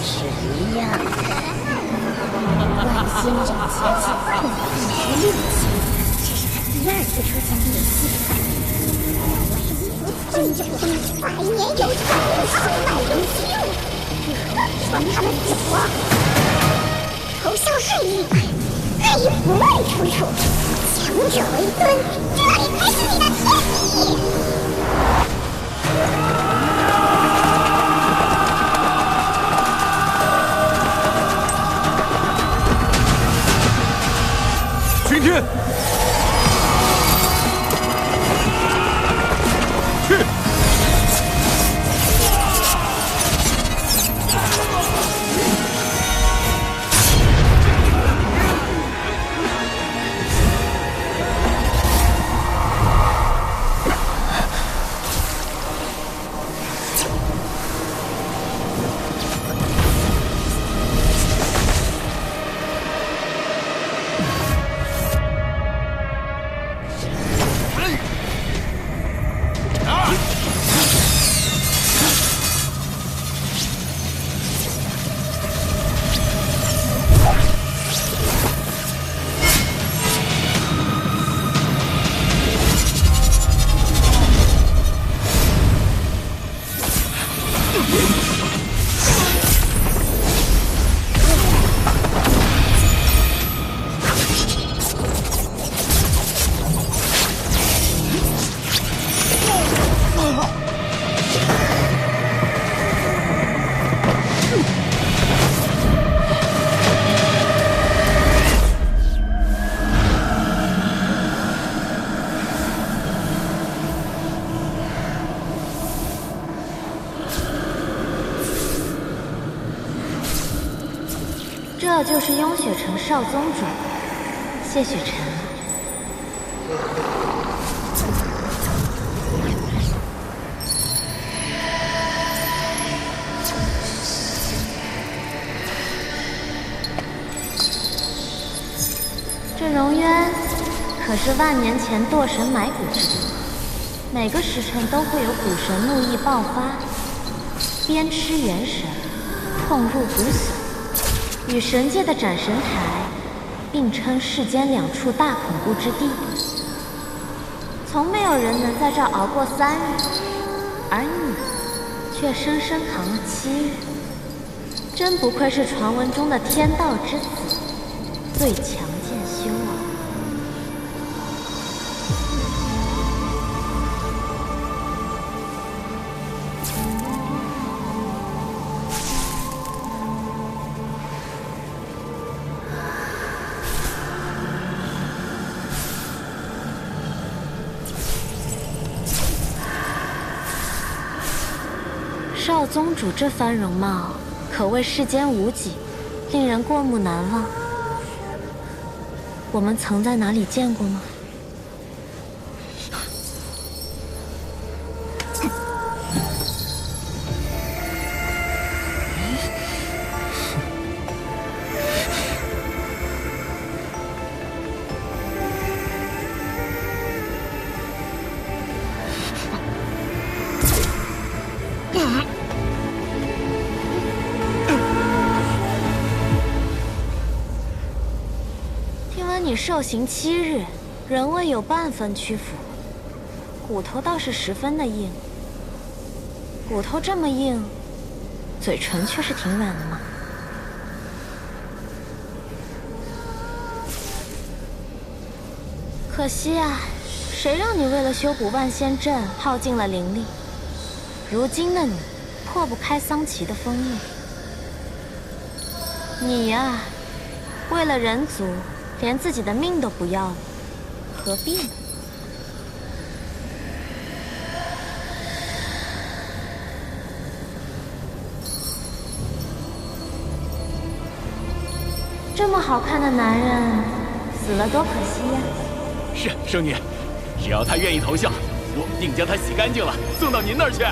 是一样的。万仙斩奇迹本必须6级，这是他第2次出现劣迹。真正的百年有传的血脉龙星，让他们死光！仇笑顺意，爱与不爱处处，强者为尊，这里才是你的天地！巡天，去！这就是雍雪城少宗主谢雪晨。这荣渊可是万年前堕神埋骨之地，每个时辰都会有古神怒意爆发，鞭笞元神，痛入骨髓。与神界的斩神台并称世间2处大恐怖之地，从没有人能在这儿熬过3日，而你却生生扛了7日，真不愧是传闻中的天道之子，最强剑修啊！少宗主这番容貌，可谓世间无几，令人过目难忘。我们曾在哪里见过吗？你受刑7日，仍未有半分屈服，骨头倒是十分的硬。骨头这么硬，嘴唇却是挺软的嘛。可惜啊，谁让你为了修补万仙阵耗尽了灵力？如今的你，破不开桑奇的封印。你呀，为了人族。连自己的命都不要了，何必呢？这么好看的男人，死了多可惜呀！是圣女，只要他愿意投效，我定将他洗干净了，送到您那儿去。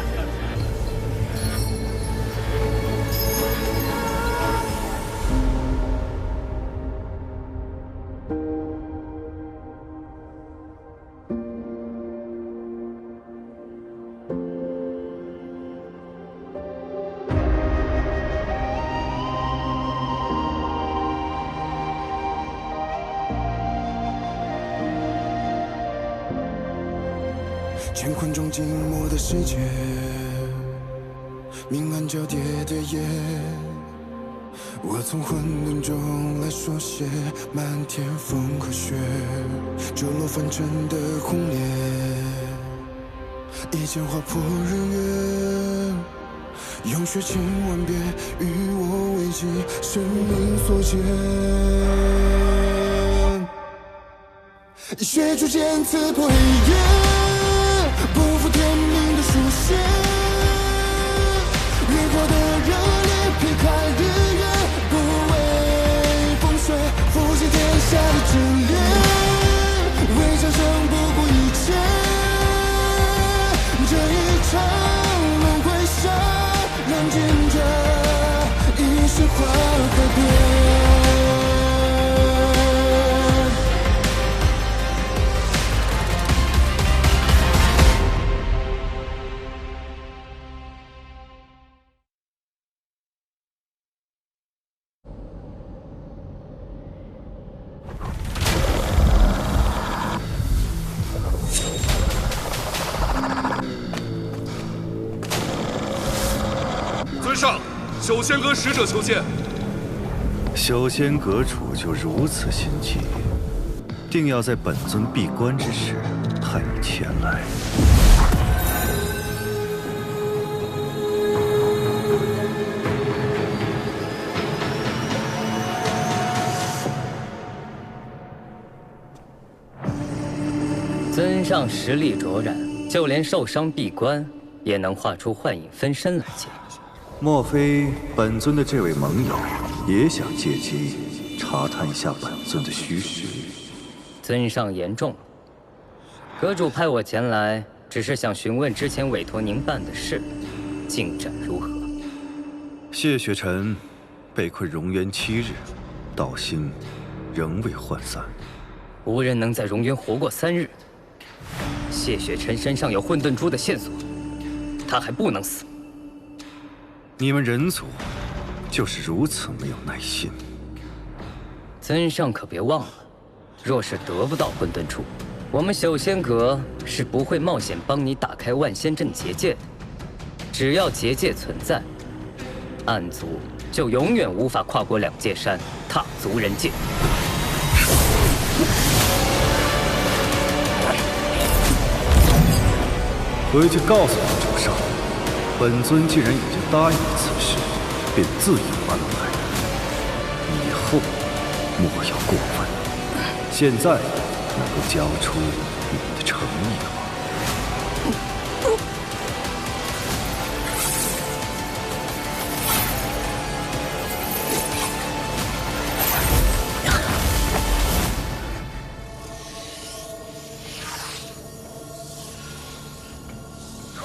乾坤中静默的世界，明暗交叠的夜，我从混沌中来书写漫天风和雪，坠落凡尘的红烈，一剑划破日月，用血千万遍与我为己，生命所见。血逐渐刺破黑夜，不负天命的书写，越过的热烈劈开日月，不畏风雪，负起天下的真烈，为长生不顾一切，这一场轮回下，燃尽这一世花和蝶。上，修仙阁使者求见。修仙阁主就如此心急，定要在本尊闭关之时派你前来。尊上实力卓然，就连受伤闭关，也能画出幻影分身来见。莫非本尊的这位盟友也想借机查探一下本尊的虚实？尊上言重了。阁主派我前来，只是想询问之前委托您办的事，进展如何？谢雪尘被困荣渊7日，道心仍未涣散。无人能在荣渊活过3日。谢雪尘身上有混沌珠的线索，他还不能死。你们人族就是如此没有耐心。尊上可别忘了，若是得不到混沌珠，我们修仙阁是不会冒险帮你打开万仙阵结界的。只要结界存在，暗族就永远无法跨过2界山，踏足人界。回去告诉你主上，本尊既然已经答应了此事，便自有安排。以后莫要过分。现在能够交出你的诚意了吗？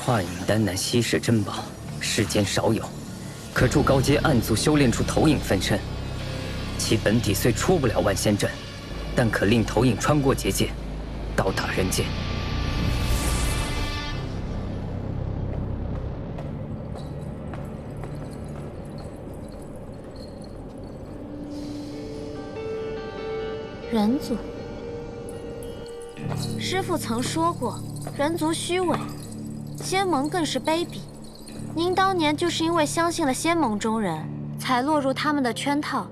化影丹乃稀世珍宝，世间少有，可助高阶暗族修炼出投影分身。其本体虽出不了万仙阵，但可令投影穿过结界，到达人间。人族，师父曾说过，人族虚伪，仙盟更是卑鄙。您当年就是因为相信了仙盟中人，才落入他们的圈套，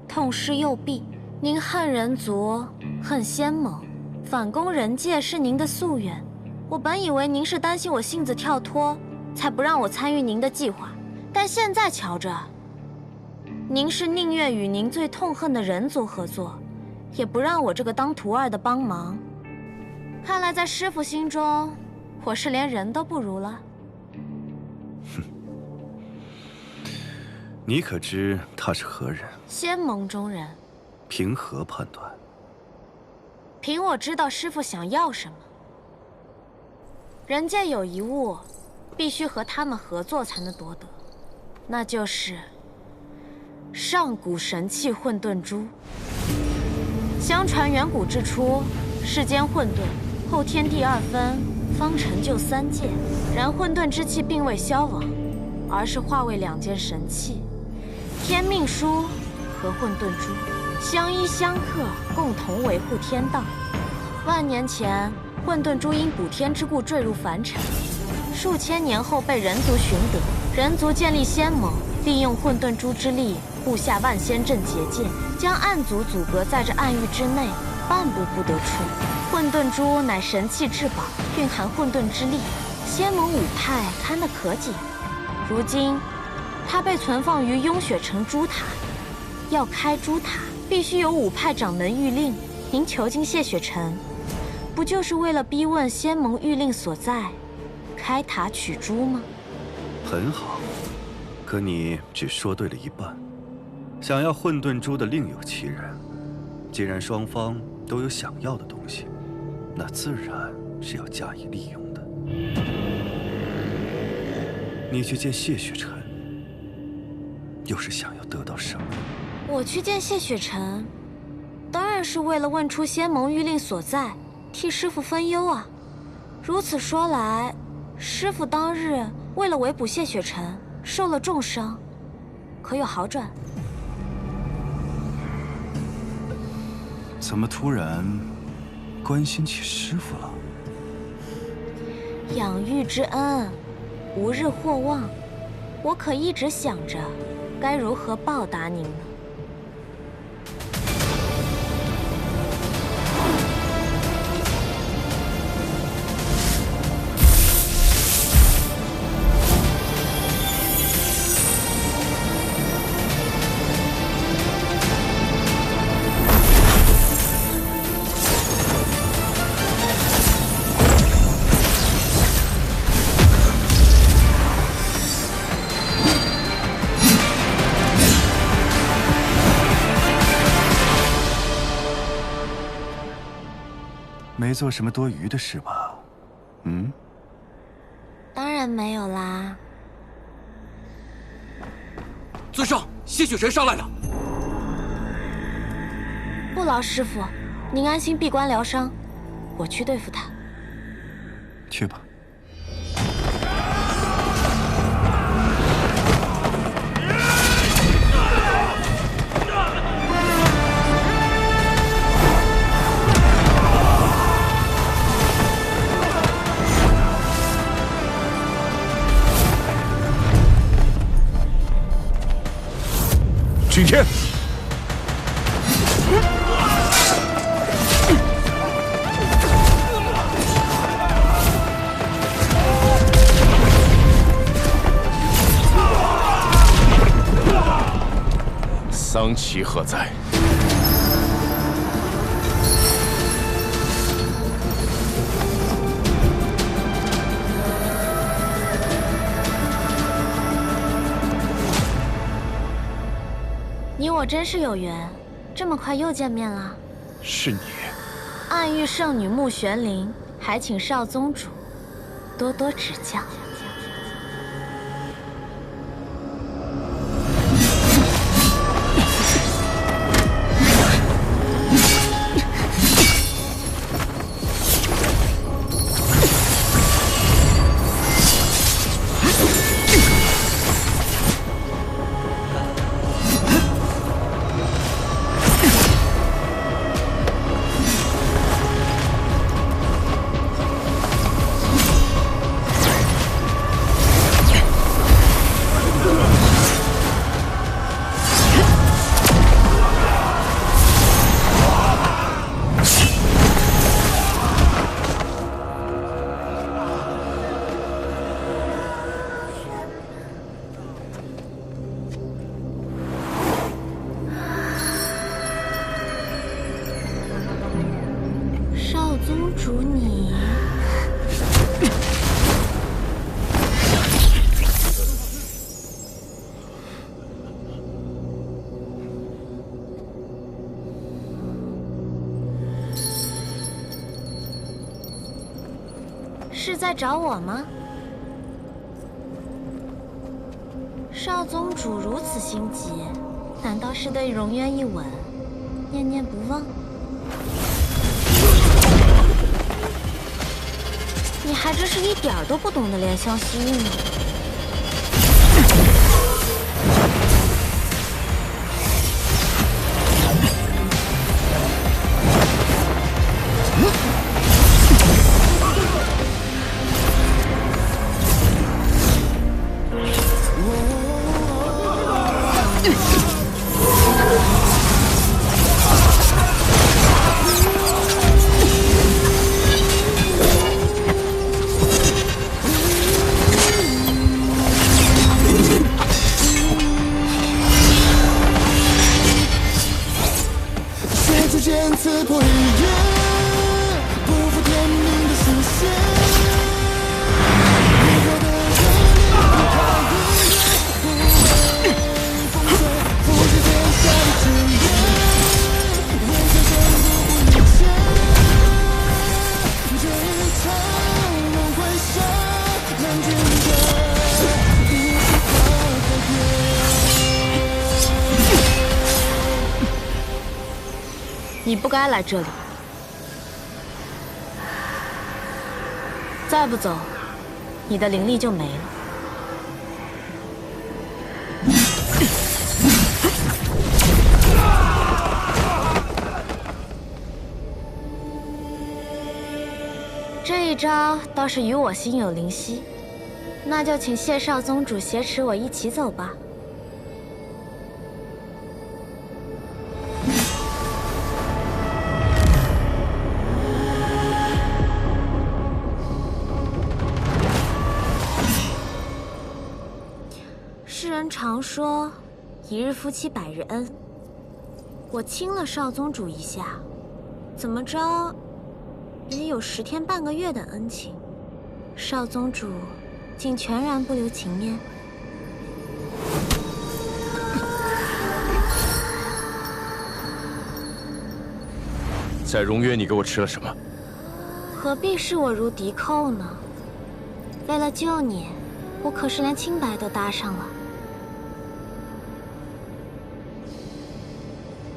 痛失右臂。您恨人族，恨仙盟，反攻人界是您的夙愿。我本以为您是担心我性子跳脱，才不让我参与您的计划，但现在瞧着，您是宁愿与您最痛恨的人族合作，也不让我这个当徒儿的帮忙。看来在师父心中，我是连人都不如了。哼，你可知他是何人？仙盟中人。凭何判断？凭我知道师父想要什么。人界有一物，必须和他们合作才能夺得，那就是上古神器混沌珠。相传远古之初，世间混沌，后天地2分，方成就3界。然混沌之气并未消亡，而是化为2件神器：天命书和混沌珠，相依相克，共同维护天道。万年前，混沌珠因补天之故坠入凡尘，数千年后被人族寻得，人族建立仙盟，利用混沌珠之力布下万仙阵结界，将暗族阻隔在这暗域之内，半步不得出。混沌珠乃神器至宝，蕴含混沌之力，仙盟5派看得可紧。如今，它被存放于雍雪城珠塔，要开珠塔，必须有5派掌门谕令。您囚禁谢雪晨，不就是为了逼问仙盟谕令所在，开塔取珠吗？很好，可你只说对了一半。想要混沌珠的另有其人，既然双方都有想要的东西，那自然是要加以利用的。你去见谢雪晨，又是想要得到什么？我去见谢雪晨，当然是为了问出仙盟谕令所在，替师父分忧啊。如此说来，师父当日为了围捕谢雪晨，受了重伤，可有好转？怎么突然关心起师父了？养育之恩，无日或忘。我可一直想着，该如何报答您呢？没做什么多余的事吧？嗯？当然没有啦。尊上，谢雪晨上来了。不劳师傅，您安心闭关疗伤，我去对付他。去吧。举天，桑奇何在？你我真是有缘，这么快又见面了。是你。暗域圣女穆玄灵，还请少宗主多多指教。宗主你，是在找我吗？少宗主如此心急，难道是对荣渊一吻念念不忘？你还真是一点儿都不懂得怜香惜玉呢。血之剑刺破黑夜，不负天命的书写。你我的威力不开日月，不畏风吹，复制天下的志愿，为生生不顾一切。这一场轮回杀，难解的无法改变。你不该来这里，再不走，你的灵力就没了。这一招倒是与我心有灵犀，那就请谢少宗主挟持我一起走吧。世人常说，一日夫妻百日恩。我亲了少宗主一下，怎么着，也有10天半个月的恩情。少宗主竟全然不留情面。在荣渊，你给我吃了什么？何必视我如敌寇呢？为了救你，我可是连清白都搭上了。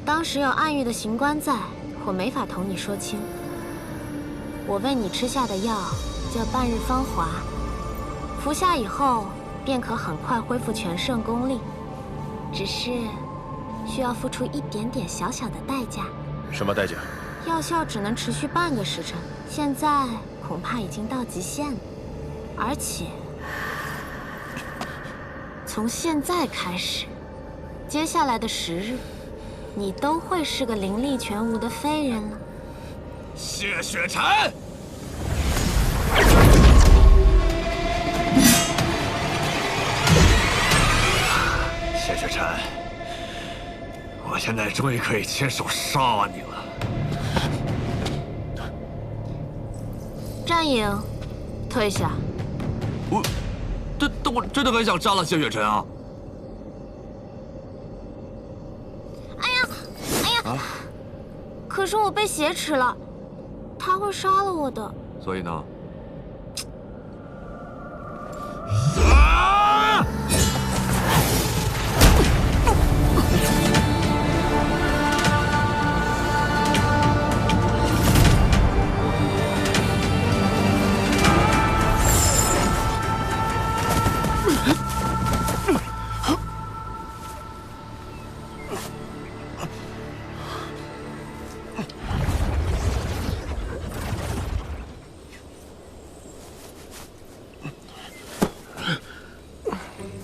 当时有暗域的刑官在，我没法同你说清。我为你吃下的药叫半日芳华，服下以后便可很快恢复全盛功力，只是需要付出一点点小小的代价。什么代价？药效只能持续半个时辰，现在恐怕已经到极限了。而且，从现在开始，接下来的10日，你都会是个灵力全无的废人了。谢雪晨，谢雪晨，我现在终于可以亲手杀你了。战影，退下。我真的很想杀了谢雪晨啊！哎呀！可是我被挟持了，他会杀了我的。所以呢？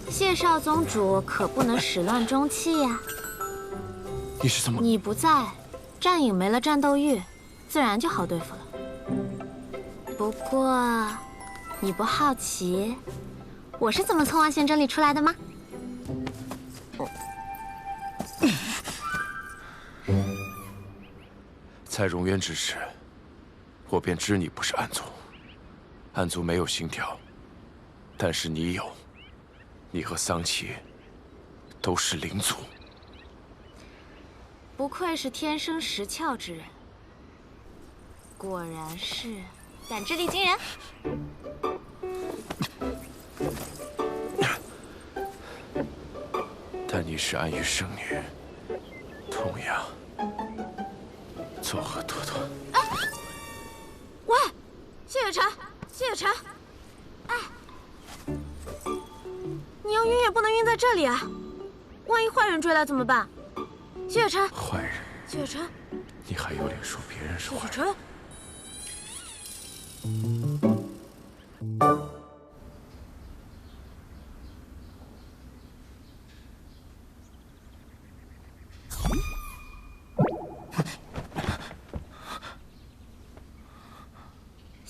谢少宗主可不能始乱终弃呀！你是怎么？你不在，战影没了战斗欲，自然就好对付了。不过，你不好奇我是怎么从万仙阵里出来的吗？在荣渊之时，我便知你不是暗族。暗族没有心跳，但是你有。你和桑琪都是灵族。不愧是天生识窍之人，果然是感知力惊人。但你是暗域圣女，同样作何多端？喂，谢雪晨，谢雪晨，哎，你要晕也不能晕在这里啊！万一坏人追来怎么办？谢雪晨，坏人？谢雪晨，你还有脸说别人是坏人？谢雪晨。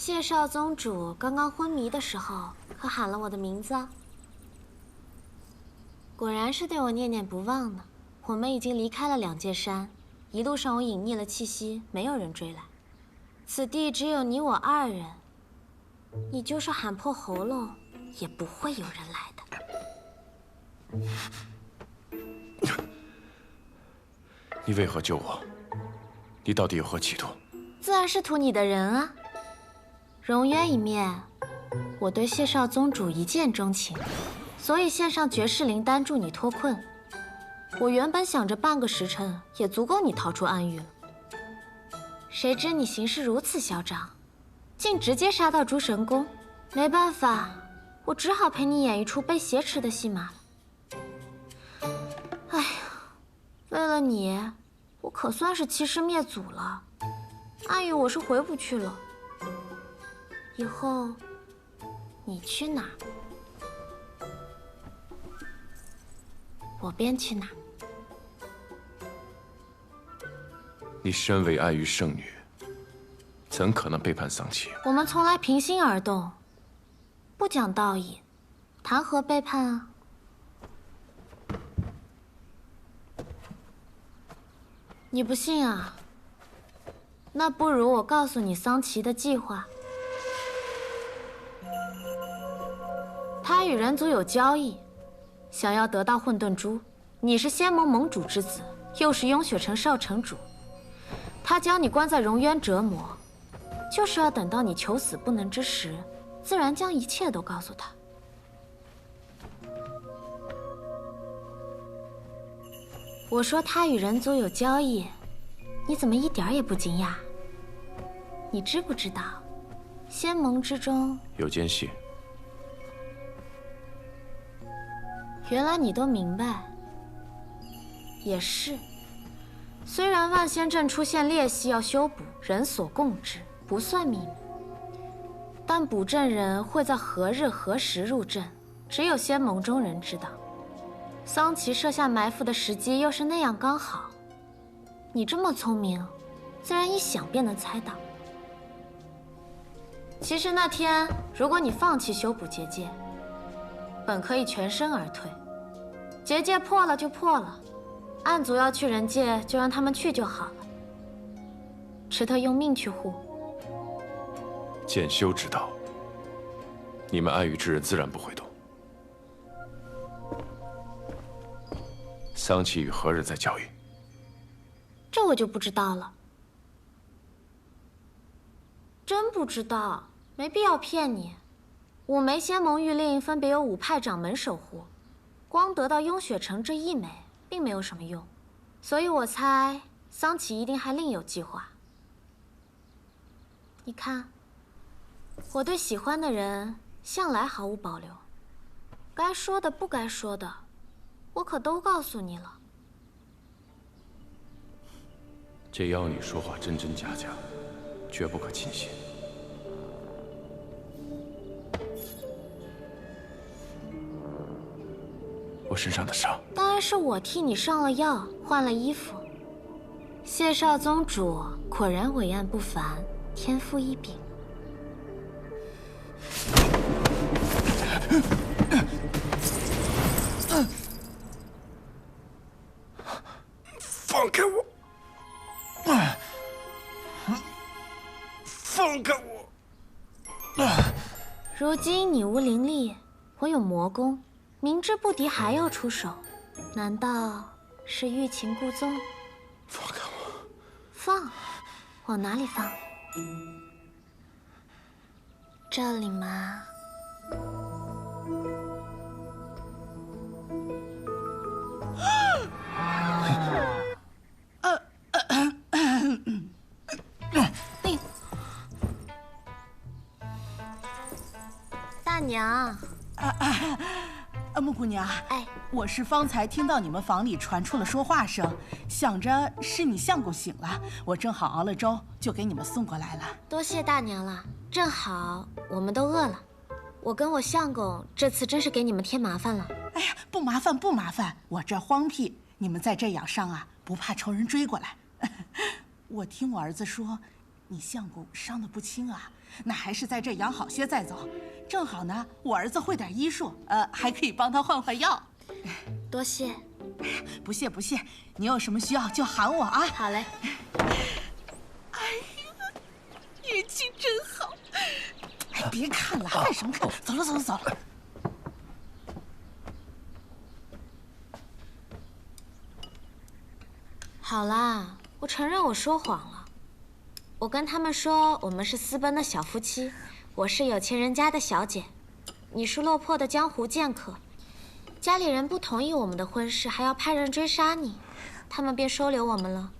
谢少宗主刚刚昏迷的时候，可喊了我的名字啊。果然是对我念念不忘呢。我们已经离开了两界山，一路上我隐匿了气息，没有人追来。此地只有你我二人，你就是喊破喉咙，也不会有人来的。你为何救我？你到底有何企图？自然是图你的人啊。荣渊一面，我对谢少宗主一见钟情，所以献上绝世灵丹助你脱困。我原本想着半个时辰也足够你逃出暗域了，谁知你行事如此嚣张，竟直接杀到诸神宫。没办法，我只好陪你演一出被挟持的戏码了。哎呀，为了你，我可算是欺师灭祖了。暗域我是回不去了，以后你去哪儿，我便去哪儿。你身为暗域圣女，怎可能背叛桑琪？我们从来平心而动，不讲道义，谈何背叛啊？你不信啊？那不如我告诉你桑琪的计划。他与人族有交易，想要得到混沌珠。你是仙盟盟主之子，又是雍雪城少城主，他将你关在荣渊折磨，就是要等到你求死不能之时，自然将一切都告诉他。我说他与人族有交易，你怎么一点也不惊讶？你知不知道，仙盟之中有间隙。原来你都明白。也是，虽然万仙阵出现裂隙要修补，人所共知，不算秘密，但补阵人会在何日何时入阵，只有仙盟中人知道。桑琪设下埋伏的时机又是那样刚好，你这么聪明，自然一想便能猜到。其实那天，如果你放弃修补结界，本可以全身而退。结界破了就破了，暗族要去人界，就让他们去就好了。池特用命去护。剑修之道，你们暗域之人自然不会懂。桑琪与何人在交易？这我就不知道了。真不知道，没必要骗你。五枚仙盟玉令分别由5派掌门守护，光得到雍雪城这一枚并没有什么用，所以我猜桑琪一定还另有计划。你看，我对喜欢的人向来毫无保留，该说的不该说的，我可都告诉你了。这妖女说话真真假假，绝不可轻信。我身上的伤，当然是我替你上了药，换了衣服。谢少宗主果然伟岸不凡，天赋异禀。放开我！放开我！如今你无灵力，我有魔功，明知不敌还要出手，难道是欲擒故纵？放开我！放？往哪里放？这里吗？大娘，木姑娘，哎，我是方才听到你们房里传出了说话声，想着是你相公醒了，我正好熬了粥，就给你们送过来了。多谢大娘了，正好我们都饿了。我跟我相公这次真是给你们添麻烦了。哎呀，不麻烦不麻烦，我这荒僻，你们在这养伤啊，不怕仇人追过来。我听我儿子说，你相公伤得不轻啊，那还是在这养好些再走。正好呢，我儿子会点医术，还可以帮他换换药。多谢。不谢不谢，你有什么需要就喊我啊。好嘞。哎呀，运气真好！哎，别看了，看什么看？走了走了走了。好啦，我承认我说谎了。我跟他们说我们是私奔的小夫妻，我是有钱人家的小姐，你是落魄的江湖剑客。家里人不同意我们的婚事，还要派人追杀你，他们便收留我们了。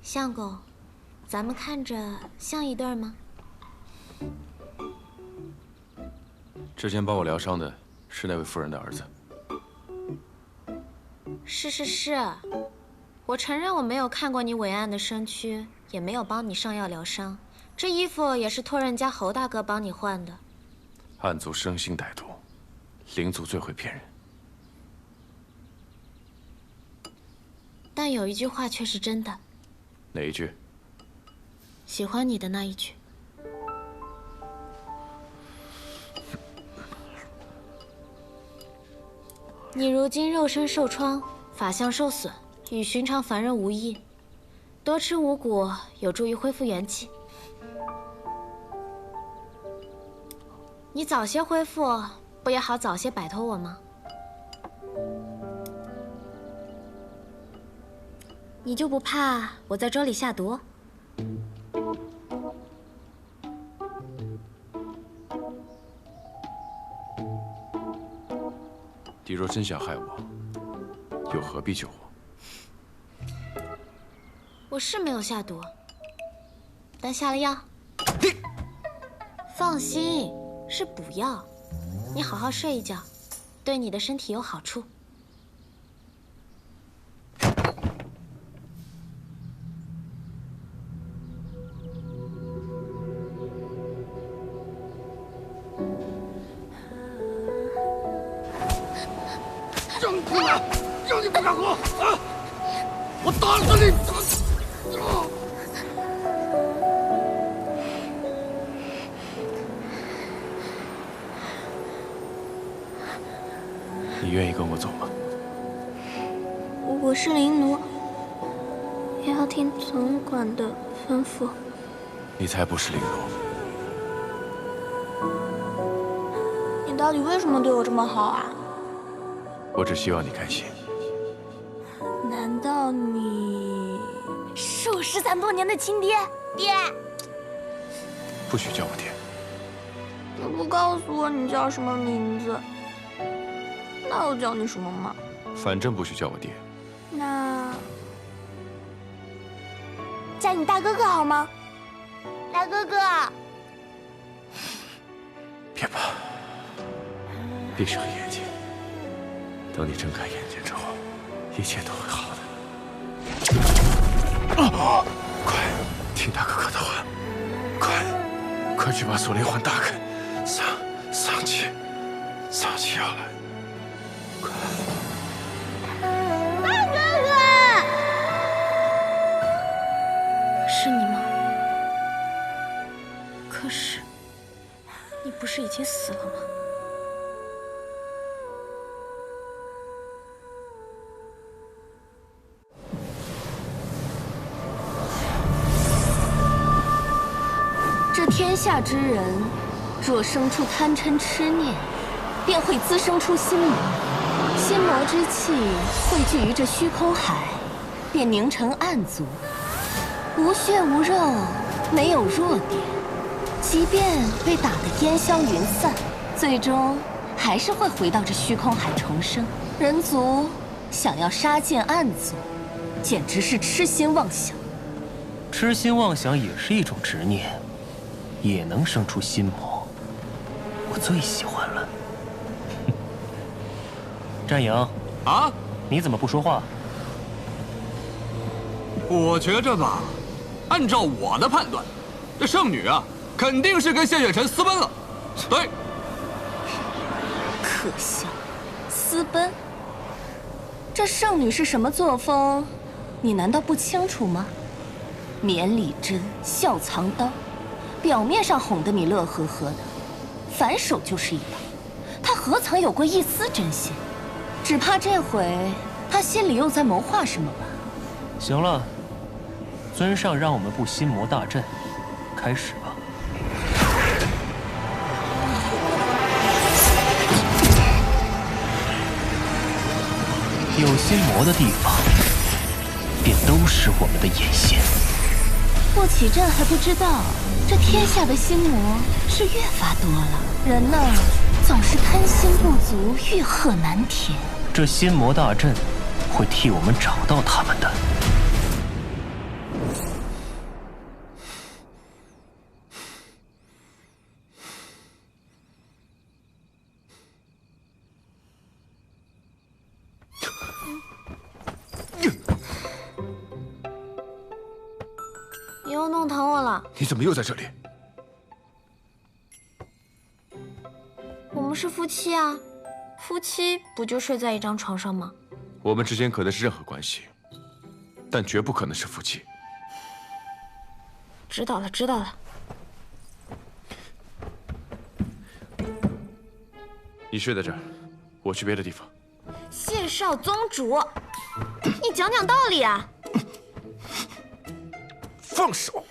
相公，咱们看着像一对吗？之前帮我疗伤的是那位夫人的儿子。是，我承认我没有看过你伟岸的身躯，也没有帮你上药疗伤。这衣服也是托人家侯大哥帮你换的。暗族生性歹毒，灵族最会骗人。但有一句话却是真的。哪一句？喜欢你的那一句。你如今肉身受创，法相受损，与寻常凡人无异。多吃五谷有助于恢复元气。你早些恢复，不也好早些摆脱我吗？你就不怕我在粥里下毒？你若真想害我，又何必救我？我是没有下毒，但下了药。放心，是补药。你好好睡一觉，对你的身体有好处。扔出来！让你不敢喝啊！我打死你！你愿意跟我走吗？我是灵奴，也要听总管的吩咐。你才不是灵奴！你到底为什么对我这么好啊？我只希望你开心。难道你是我失散多年的亲爹？爹，不许叫我爹。你不告诉我你叫什么名字，那我叫你什么吗？反正不许叫我爹。那叫你大哥哥好吗？大哥哥。别怕，闭上眼睛。等你睁开眼睛之后，一切都会好的。快，听大哥哥的话，快去把锁灵还大开。丧气要来，快！大哥哥，是你吗？可是，你不是已经死了吗？这天下之人，若生出贪嗔痴念，便会滋生出心魔。心魔之气汇聚于这虚空海，便凝成暗族。无血无肉，没有弱点，即便被打得烟消云散，最终还是会回到这虚空海重生。人族想要杀尽暗族，简直是痴心妄想。痴心妄想也是一种执念。也能生出心魔，我最喜欢了。战营啊，你怎么不说话？我觉着吧，按照我的判断，这圣女啊，肯定是跟谢雪辰私奔了。对，可笑，私奔？这圣女是什么作风，你难道不清楚吗？绵里针，笑藏刀，表面上哄得你乐呵呵的，反手就是一刀。他何曾有过一丝真心？只怕这回他心里又在谋划什么吧。行了，尊上让我们布心魔大阵，开始吧。有心魔的地方，便都是我们的眼线。布起阵还不知道，这天下的心魔是越发多了。人呢，总是贪心不足，欲壑难填。这心魔大阵会替我们找到他们的。你又弄疼我了。你怎么又在这里？我们是夫妻啊，夫妻不就睡在一张床上吗？我们之间可能是任何关系，但绝不可能是夫妻。知道了，知道了。你睡在这儿，我去别的地方。谢少宗主，你讲讲道理啊！放手！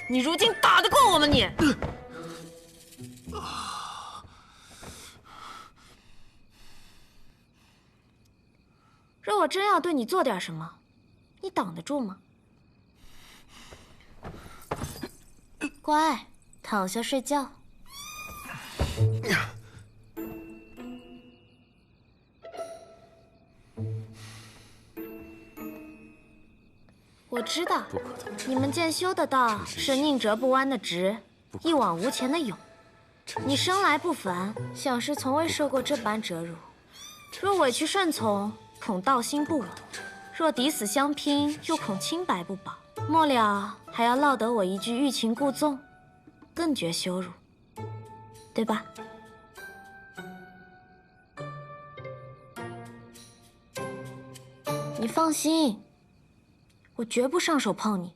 你如今打得过我吗你？若我真要对你做点什么，你挡得住吗？乖，躺下睡觉。我知道，你们剑修的道是宁折不弯的直，一往无前的勇。你生来不凡，想是从未受过这般折辱。若委屈顺从，恐道心不稳；若抵死相拼，又恐清白不保。末了还要落得我一句欲擒故纵，更觉羞辱，对吧？你放心。我绝不上手碰你。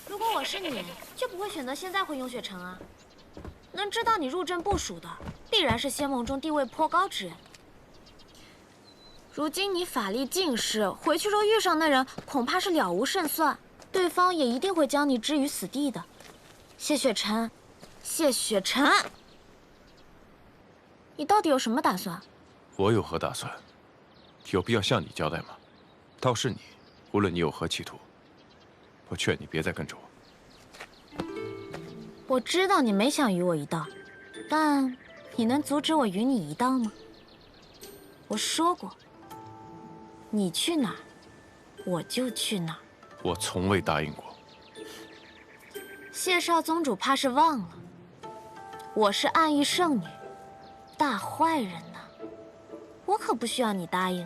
如果我是你，就不会选择现在回雍雪城啊。能知道你入阵部署的，必然是仙盟中地位颇高之人。如今你法力尽失，回去若遇上那人，恐怕是了无胜算，对方也一定会将你置于死地的。谢雪晨，谢雪晨，你到底有什么打算？我有何打算？有必要向你交代吗？倒是你，无论你有何企图，我劝你别再跟着我。我知道你没想与我一道，但你能阻止我与你一道吗？我说过，你去哪儿，我就去哪儿。我从未答应过。谢少宗主怕是忘了，我是暗域圣女，大坏人呐！我可不需要你答应。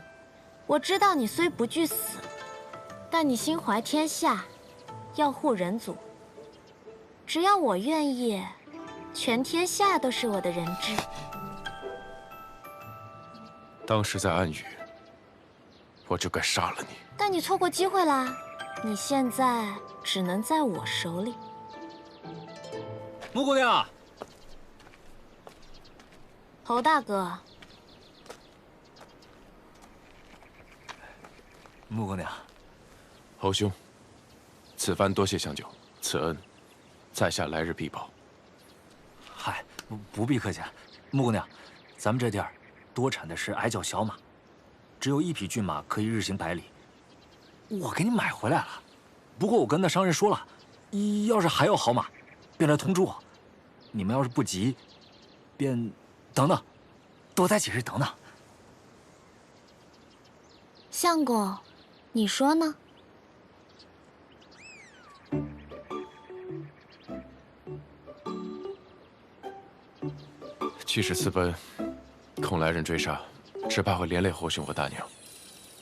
我知道你虽不惧死，但你心怀天下，要护人族。只要我愿意，全天下都是我的人质。当时在暗域，我就该杀了你。但你错过机会啦，你现在只能在我手里。穆姑娘，侯大哥，穆姑娘，侯兄，此番多谢相救，此恩，在下来日必报。嗨，不必客气。穆姑娘，咱们这地儿多产的是矮脚小马，只有1匹骏马可以日行100里。我给你买回来了，不过我跟那商人说了，要是还有好马，便来通知我。你们要是不急，便等等，多待几日等等。相公，你说呢？气势私奔，恐来人追杀，只怕会连累侯兄和大娘。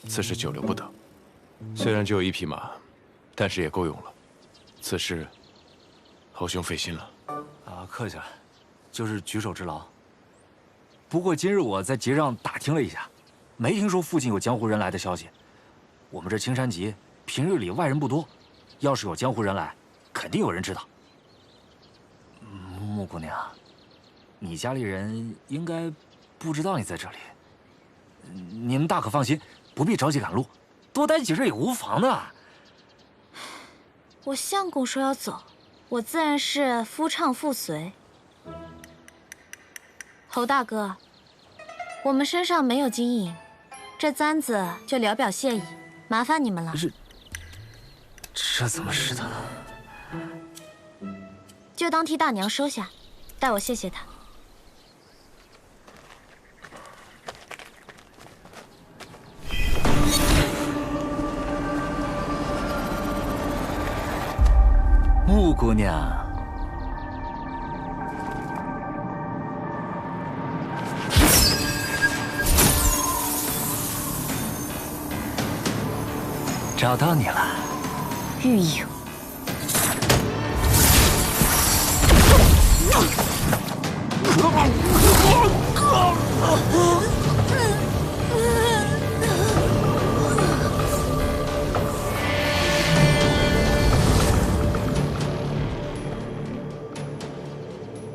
此事久留不得。虽然只有1匹马，但是也够用了。此事，侯兄费心了。啊，客气了，就是举手之劳。不过今日我在集上打听了一下，没听说附近有江湖人来的消息。我们这青山集平日里外人不多，要是有江湖人来，肯定有人知道。穆姑娘，你家里人应该不知道你在这里。你们大可放心，不必着急赶路，多待几日也无妨的。我相公说要走，我自然是夫唱妇随。侯大哥，我们身上没有金银，这簪子就聊表谢意，麻烦你们了。这怎么是的呢？就当替大娘收下，代我谢谢她。穆姑娘，找到你了，玉影。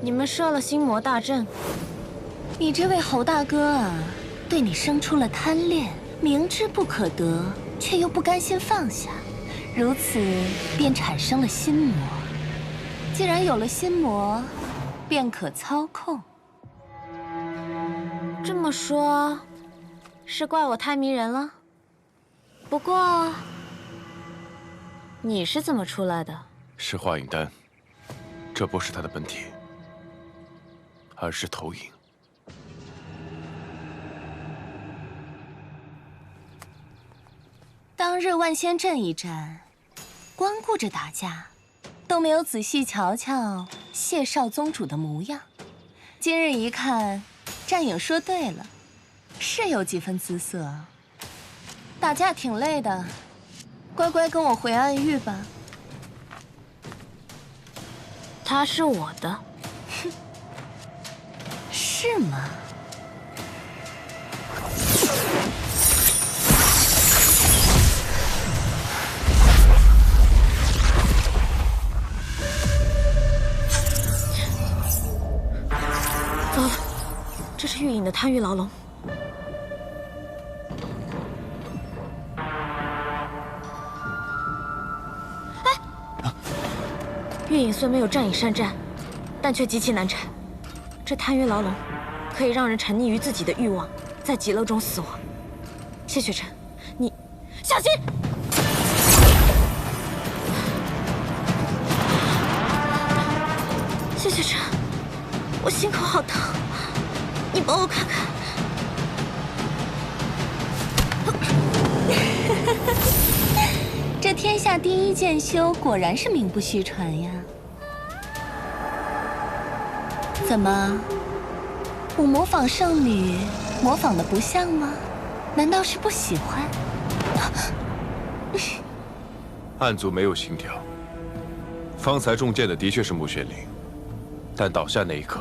你们设了心魔大阵，你这位侯大哥啊，对你生出了贪恋，明知不可得，却又不甘心放下，如此便产生了心魔。既然有了心魔，便可操控。这么说，是怪我太迷人了？不过，你是怎么出来的？是化影丹，这不是他的本体，而是投影。当日万仙阵一战，光顾着打架，都没有仔细瞧瞧谢少宗主的模样。今日一看，战影说对了，是有几分姿色。打架挺累的，乖乖跟我回暗域吧。他是我的。哼，是吗？糟了，这是玉影的贪欲牢笼。玉影虽没有战影善战，但却极其难缠。这贪欲牢笼可以让人沉溺于自己的欲望，在极乐中死亡。谢雪晨，你小心！谢雪晨，我心口好疼，你帮我看看。这天下第一剑修果然是名不虚传呀！怎么，我模仿圣女模仿的不像吗？难道是不喜欢？暗族没有心跳，方才中箭的的确是穆玄灵，但倒下那一刻，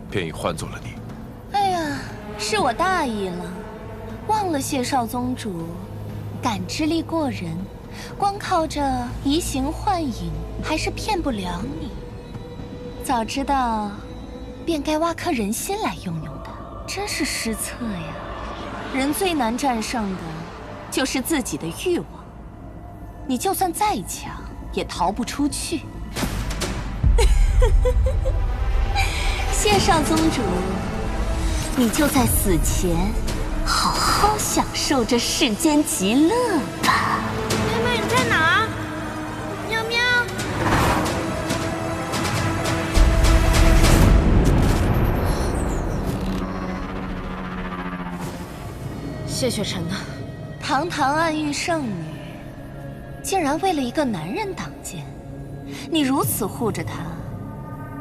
便已换作了你。哎呀，是我大意了，忘了谢少宗主感知力过人，光靠着移形换影还是骗不了你。早知道，便该挖颗人心来用用的，真是失策呀！人最难战胜的，就是自己的欲望。你就算再强，也逃不出去。谢少宗主，你就在死前好好享受这世间极乐吧。妹妹，你在哪儿？喵喵。谢雪晨呢？堂堂暗域圣女，竟然为了一个男人挡箭，你如此护着她，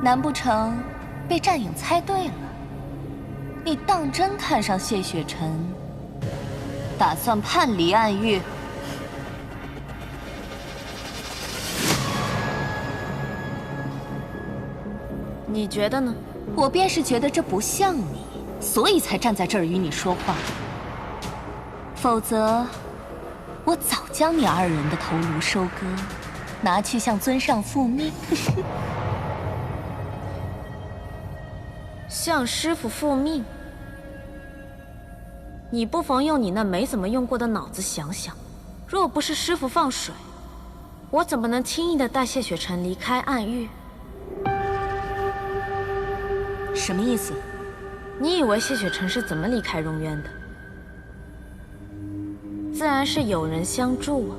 难不成被战影猜对了，你当真看上谢雪晨，打算叛离暗域？你觉得呢？我便是觉得这不像你，所以才站在这儿与你说话。否则，我早将你二人的头颅收割，拿去向尊上复命。向师傅复命？你不妨用你那没怎么用过的脑子想想，若不是师傅放水，我怎么能轻易的带谢雪晨离开暗域？什么意思？你以为谢雪晨是怎么离开荣渊的？自然是有人相助啊。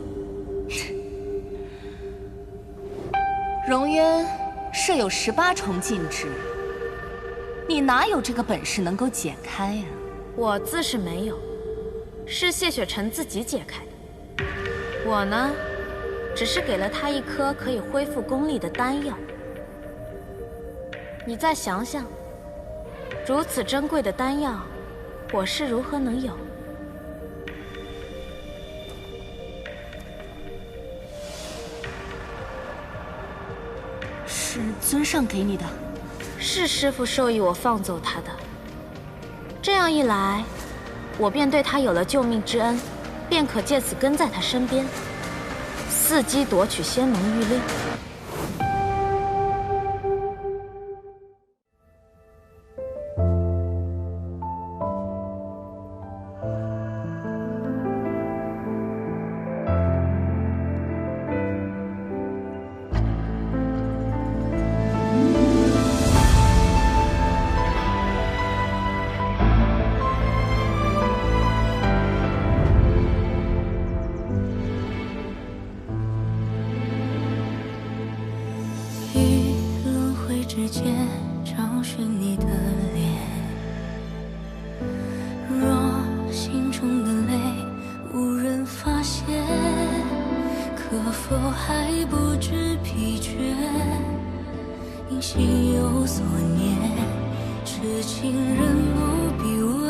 荣渊设有18重禁制，你哪有这个本事能够解开呀？我自是没有，是谢雪晨自己解开的。我呢，只是给了他一颗可以恢复功力的丹药。你再想想，如此珍贵的丹药，我是如何能有？是尊上给你的？是师父授意我放走他的。这样一来，我便对他有了救命之恩，便可借此跟在他身边，伺机夺取仙盟玉令。之间找寻你的脸，若心中的泪无人发现，可否还不知疲倦？因心有所念，痴情人不必问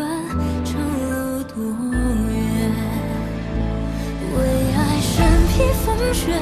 长路多远。为爱身披风雪，